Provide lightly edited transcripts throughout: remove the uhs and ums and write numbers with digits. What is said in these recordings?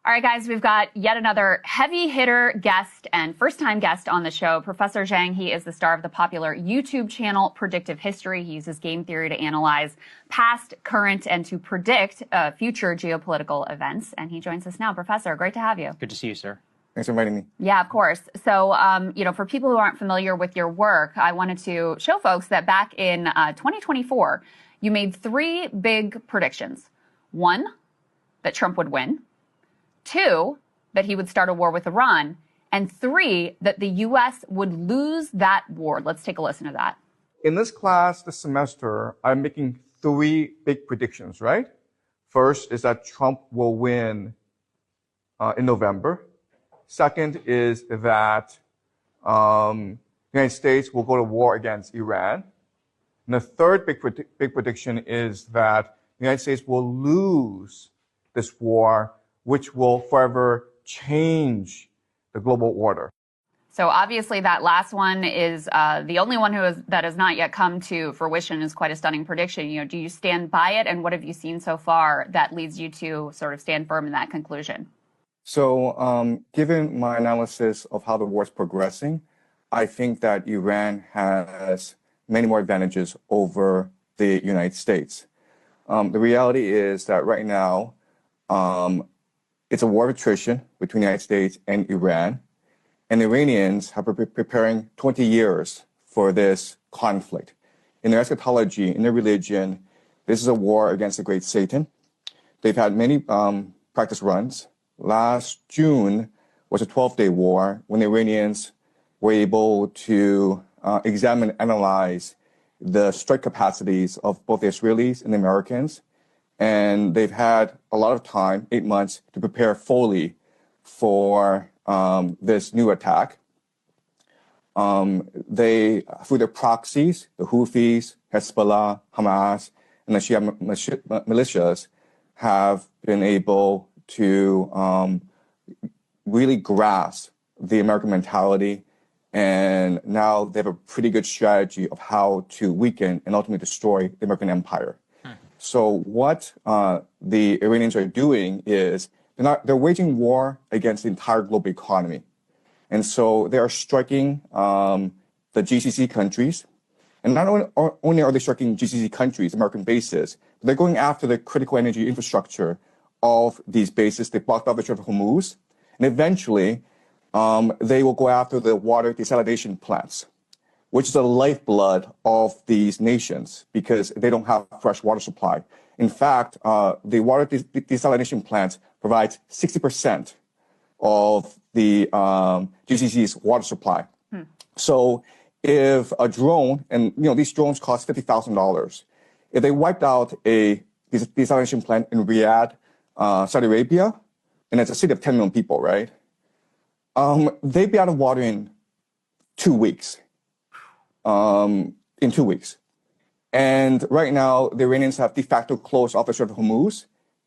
All right, guys, we've got yet another heavy hitter guest and first-time guest on the show. Professor Zhang, he is the star of the popular YouTube channel Predictive History. He uses game theory to analyze past, current, and to predict future geopolitical events. And he joins us now. Professor, great to have you. Good to see you, sir. Thanks for inviting me. Yeah, of course. So, for people who aren't familiar with your work, I wanted to show folks that back in 2024, you made three big predictions. One, that Trump would win. Two, that he would start a war with Iran. And three, that the U.S. would lose that war. Let's take a listen to that. In this class this semester, I'm making three big predictions, right? First is that Trump will win in November. Second is that the United States will go to war against Iran. And the third big prediction is that the United States will lose this war, which will forever change the global order. So obviously that last one is the only one that has not yet come to fruition. Is quite a stunning prediction. Do you stand by it? And what have you seen so far that leads you to sort of stand firm in that conclusion? So given my analysis of how the war is progressing, I think that Iran has many more advantages over the United States. The reality is that right now, it's a war of attrition between the United States and Iran. And the Iranians have been preparing 20 years for this conflict. In their eschatology, in their religion, this is a war against the great Satan. They've had many practice runs. Last June was a 12-day war when the Iranians were able to examine and analyze the strike capacities of both the Israelis and the Americans. And they've had a lot of time, 8 months, to prepare fully for this new attack. They, through their proxies, the Houthis, Hezbollah, Hamas, and the Shia militias, have been able to really grasp the American mentality. And now they have a pretty good strategy of how to weaken and ultimately destroy the American empire. So what the Iranians are doing is they're waging war against the entire global economy. And so they are striking the GCC countries. And not only are they striking GCC countries, American bases, but they're going after the critical energy infrastructure of these bases. They blocked off the Strait of Hormuz. And eventually, they will go after the water desalination plants, which is the lifeblood of these nations because they don't have fresh water supply. In fact, the water desalination plant provides 60% of the GCC's water supply. So if a drone, and these drones cost $50,000, if they wiped out a desalination plant in Riyadh, Saudi Arabia, and it's a city of 10 million people, right? They'd be out of water in 2 weeks. In 2 weeks. And right now, the Iranians have de facto closed off the Strait of Hormuz,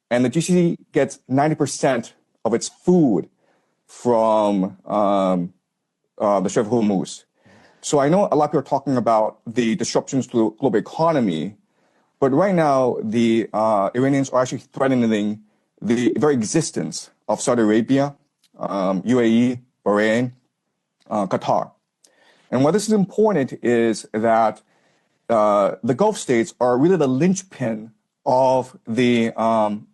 and the GCC gets 90% of its food from the Strait of Hormuz. So I know a lot of people are talking about the disruptions to the global economy, but right now, the Iranians are actually threatening the very existence of Saudi Arabia, UAE, Bahrain, Qatar. And why this is important is that the Gulf states are really the linchpin of the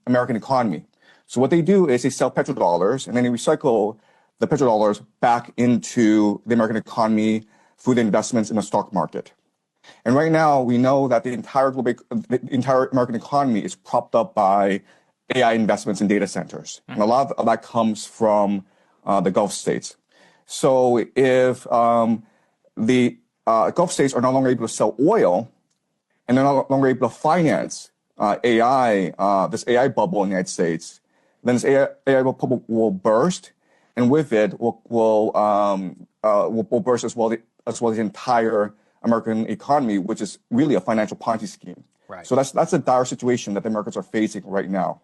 American economy. So what they do is they sell petrodollars and then they recycle the petrodollars back into the American economy through the investments in the stock market. And right now we know that the entire American economy is propped up by AI investments in data centers. And a lot of that comes from the Gulf states. So if the Gulf states are no longer able to sell oil, and they're no longer able to finance AI, this AI bubble in the United States, then this AI bubble will burst, and with it will burst as well as the entire American economy, which is really a financial Ponzi scheme. Right. So that's a dire situation that the Americans are facing right now.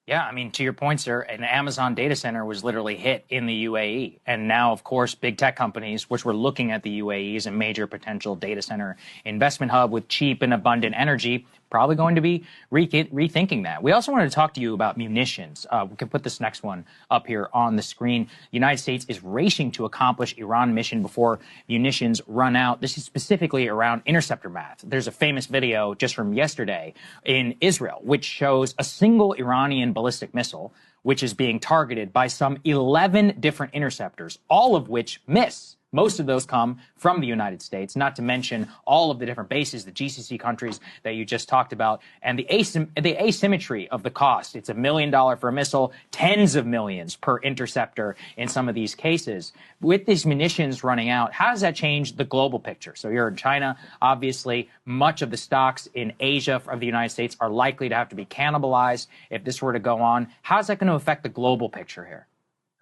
Yeah, I mean, to your point, sir, an Amazon data center was literally hit in the UAE. And now, of course, big tech companies, which were looking at the UAE as a major potential data center investment hub with cheap and abundant energy, probably going to be rethinking that. We also wanted to talk to you about munitions. We can put this next one up here on the screen. The United States is racing to accomplish Iran mission before munitions run out. This is specifically around interceptor math. There's a famous video just from yesterday in Israel, which shows a single Iranian ballistic missile, which is being targeted by some 11 different interceptors, all of which miss. Most of those come from the United States, not to mention all of the different bases, the GCC countries that you just talked about, and the asymmetry of the cost. It's $1 million for a missile, tens of millions per interceptor in some of these cases. With these munitions running out, how does that change the global picture? So you're in China, obviously, much of the stocks in Asia of the United States are likely to have to be cannibalized if this were to go on. How's that going to affect the global picture here?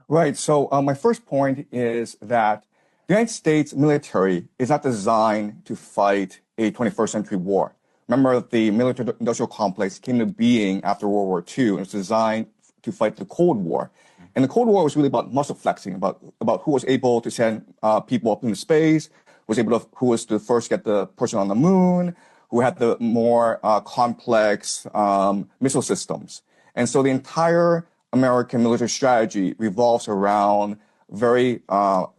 Right. So my first point is that the United States military is not designed to fight a 21st century war. Remember, the military-industrial complex came into being after World War II, and it's designed to fight the Cold War. And the Cold War was really about muscle flexing, about who was able to send people up into space, who was to first get the person on the moon, who had the more complex missile systems. And so the entire American military strategy revolves around very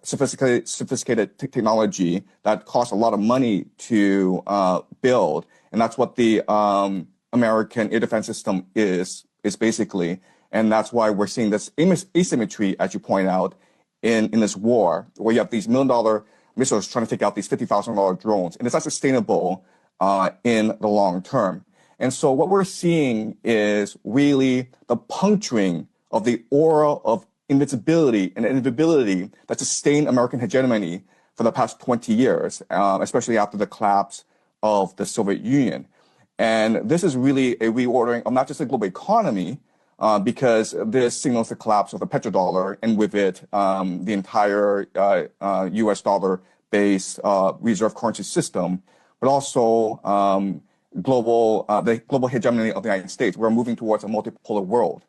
sophisticated technology that costs a lot of money to build, and that's what the American air defense system is basically, and that's why we're seeing this asymmetry, as you point out, in this war, where you have these $1 million missiles trying to take out these $50,000 drones, and it's not sustainable in the long term. And so what we're seeing is really the puncturing of the aura of invincibility and inevitability that sustained American hegemony for the past 20 years, especially after the collapse of the Soviet Union. And this is really a reordering of not just the global economy, because this signals the collapse of the petrodollar, and with it, the entire US dollar-based reserve currency system, but also the global hegemony of the United States. We're moving towards a multipolar world.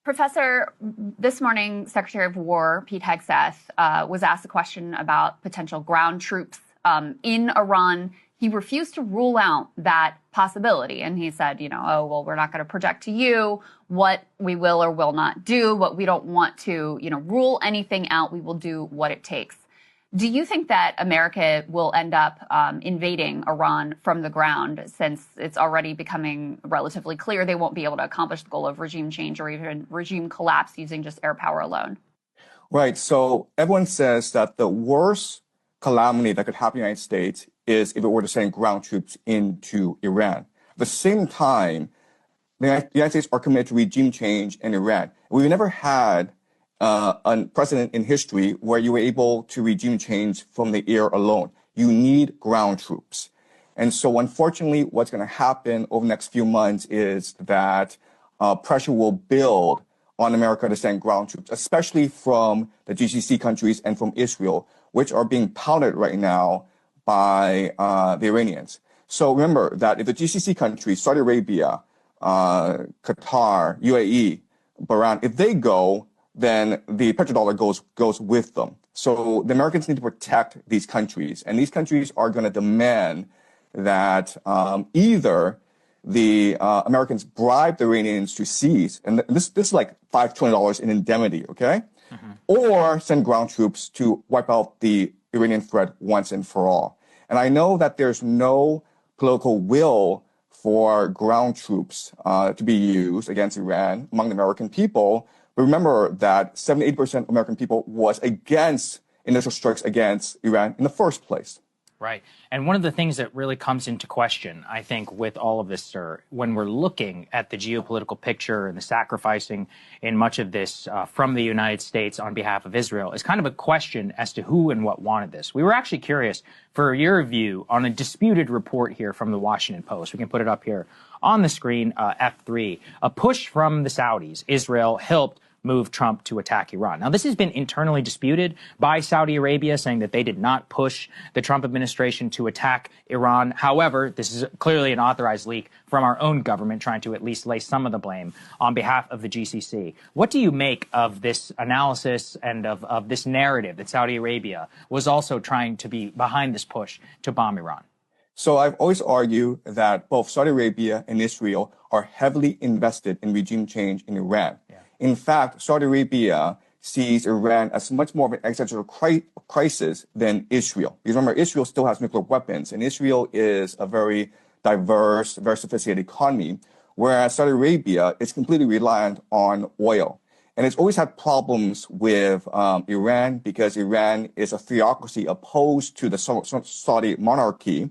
Professor, this morning, Secretary of War Pete Hegseth was asked a question about potential ground troops in Iran. He refused to rule out that possibility. And he said, oh, well, we're not going to project to you what we will or will not do, but we don't want to, rule anything out. We will do what it takes. Do you think that America will end up invading Iran from the ground, since it's already becoming relatively clear they won't be able to accomplish the goal of regime change or even regime collapse using just air power alone? Right. So everyone says that the worst calamity that could happen in the United States is if it were to send ground troops into Iran. At the same time, the United States are committed to regime change in Iran. We've never had a precedent in history where you were able to regime change from the air alone. You need ground troops. And so unfortunately, what's going to happen over the next few months is that pressure will build on America to send ground troops, especially from the GCC countries and from Israel, which are being pounded right now by the Iranians. So remember that if the GCC countries, Saudi Arabia, Qatar, UAE, Bahrain, if they go, then the petrodollar goes with them. So the Americans need to protect these countries, and these countries are going to demand that either the Americans bribe the Iranians to cease, and this is like $5 trillion in indemnity, okay? Or send ground troops to wipe out the Iranian threat once and for all. And I know that there's no political will for ground troops to be used against Iran among the American people. But remember that 78% of American people was against initial strikes against Iran in the first place. Right. And one of the things that really comes into question, I think, with all of this, sir, when we're looking at the geopolitical picture and the sacrificing in much of this from the United States on behalf of Israel, is kind of a question as to who and what wanted this. We were actually curious for your view on a disputed report here from the Washington Post. We can put it up here on the screen, F3. A push from the Saudis. Israel helped move Trump to attack Iran. Now, this has been internally disputed by Saudi Arabia, saying that they did not push the Trump administration to attack Iran. However, this is clearly an authorized leak from our own government, trying to at least lay some of the blame on behalf of the GCC. What do you make of this analysis and of this narrative that Saudi Arabia was also trying to be behind this push to bomb Iran? So I've always argued that both Saudi Arabia and Israel are heavily invested in regime change in Iran. Yeah. In fact, Saudi Arabia sees Iran as much more of an existential crisis than Israel. Because remember, Israel still has nuclear weapons, and Israel is a very diverse, very sophisticated economy, whereas Saudi Arabia is completely reliant on oil. And it's always had problems with Iran because Iran is a theocracy opposed to the Saudi monarchy.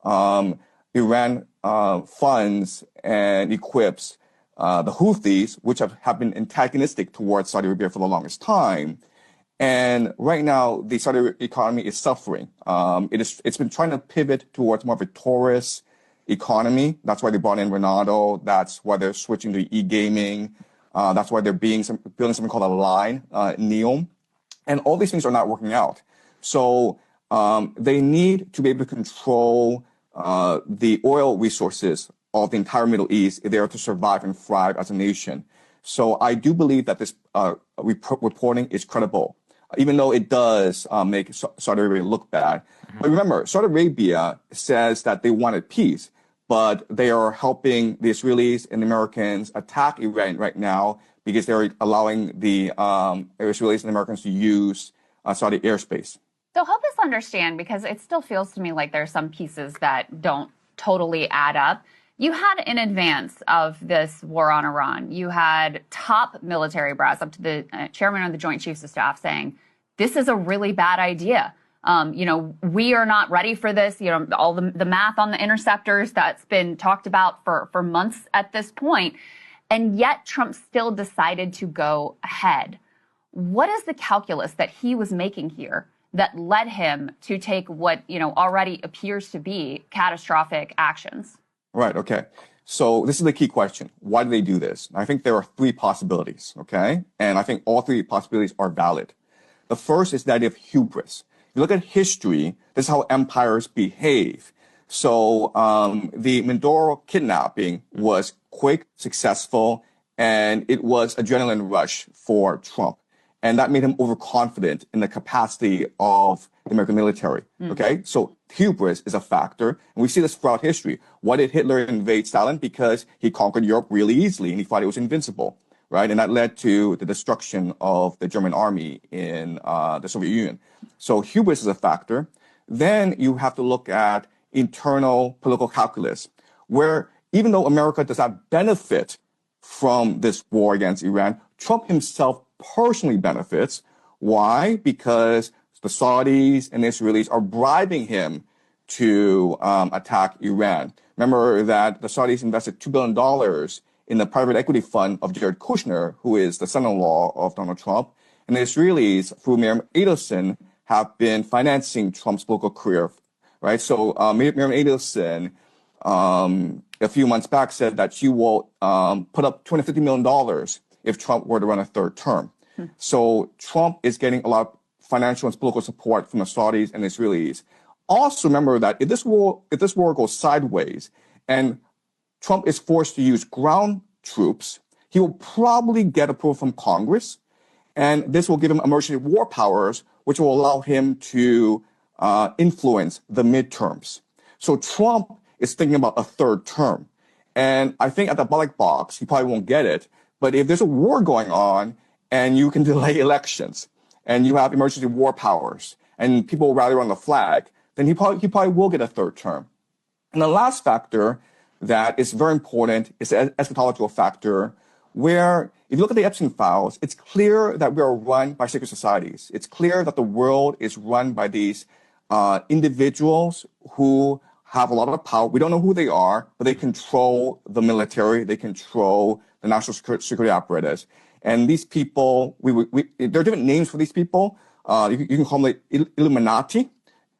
Iran funds and equips the Houthis, which have been antagonistic towards Saudi Arabia for the longest time. And right now, the Saudi economy is suffering. It's been trying to pivot towards more of a tourist economy. That's why they brought in Ronaldo. That's why they're switching to e-gaming. That's why they're building something called a line, NEOM. And all these things are not working out. So they need to be able to control the oil resources of the entire Middle East if they are to survive and thrive as a nation. So I do believe that this reporting is credible, even though it does make Saudi Arabia look bad. Mm-hmm. But remember, Saudi Arabia says that they wanted peace, but they are helping the Israelis and the Americans attack Iran right now because they're allowing the Israelis and Americans to use Saudi airspace. So help us understand, because it still feels to me like there are some pieces that don't totally add up. You had, in advance of this war on Iran, you had top military brass up to the chairman of the Joint Chiefs of Staff saying, this is a really bad idea. We are not ready for this. All the math on the interceptors that's been talked about for months at this point. And yet Trump still decided to go ahead. What is the calculus that he was making here that led him to take what, already appears to be catastrophic actions? Right. Okay. So this is the key question. Why do they do this? I think there are three possibilities. Okay. And I think all three possibilities are valid. The first is the idea of hubris. If you look at history, this is how empires behave. So the Mindoro kidnapping was quick, successful, and it was adrenaline rush for Trump. And that made him overconfident in the capacity of the American military. Okay, so hubris is a factor, and we see this throughout history. Why did Hitler invade Stalin? Because he conquered Europe really easily, and he thought it was invincible, right? And that led to the destruction of the German army in the Soviet Union. So hubris is a factor. Then you have to look at internal political calculus, where even though America does not benefit from this war against Iran, Trump himself personally benefits. Why? Because the Saudis and the Israelis are bribing him to attack Iran. Remember that the Saudis invested $2 billion in the private equity fund of Jared Kushner, who is the son-in-law of Donald Trump. And the Israelis, through Miriam Adelson, have been financing Trump's political career, right? So Miriam Adelson, a few months back, said that she will put up $250 million if Trump were to run a third term. So Trump is getting a lot of financial and political support from the Saudis and the Israelis. Also remember that if this war goes sideways and Trump is forced to use ground troops, he will probably get approval from Congress, and this will give him emergency war powers, which will allow him to influence the midterms. So Trump is thinking about a third term. And I think at the ballot box, he probably won't get it. But if there's a war going on and you can delay elections and you have emergency war powers and people rally around the flag, then he probably will get a third term. And the last factor that is very important is the eschatological factor, where if you look at the Epstein files, it's clear that we are run by secret societies. It's clear that the world is run by these individuals who have a lot of power. We don't know who they are, but they control the military. They control the national security apparatus. And these people, there are different names for these people. You can call them the Illuminati.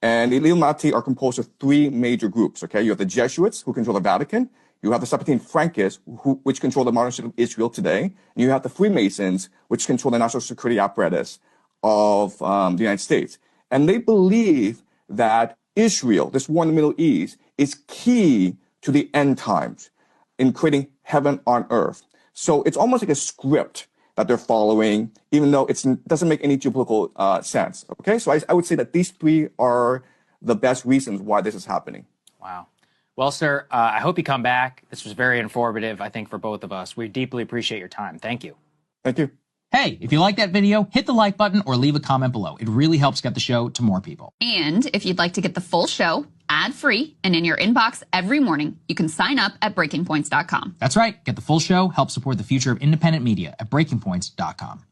And the Illuminati are composed of three major groups. Okay, you have the Jesuits, who control the Vatican. You have the Septine Frankists, which control the modern state of Israel today. And you have the Freemasons, which control the national security apparatus of the United States. And they believe that Israel, this war in the Middle East, is key to the end times in creating heaven on earth. So it's almost like a script that they're following, even though it doesn't make any geopolitical sense. Okay, so I would say that these three are the best reasons why this is happening. Wow. Well, sir, I hope you come back. This was very informative, I think, for both of us. We deeply appreciate your time. Thank you. Thank you. Hey, if you like that video, hit the like button or leave a comment below. It really helps get the show to more people. And if you'd like to get the full show ad-free and in your inbox every morning, you can sign up at breakingpoints.com. That's right. Get the full show, help support the future of independent media at breakingpoints.com.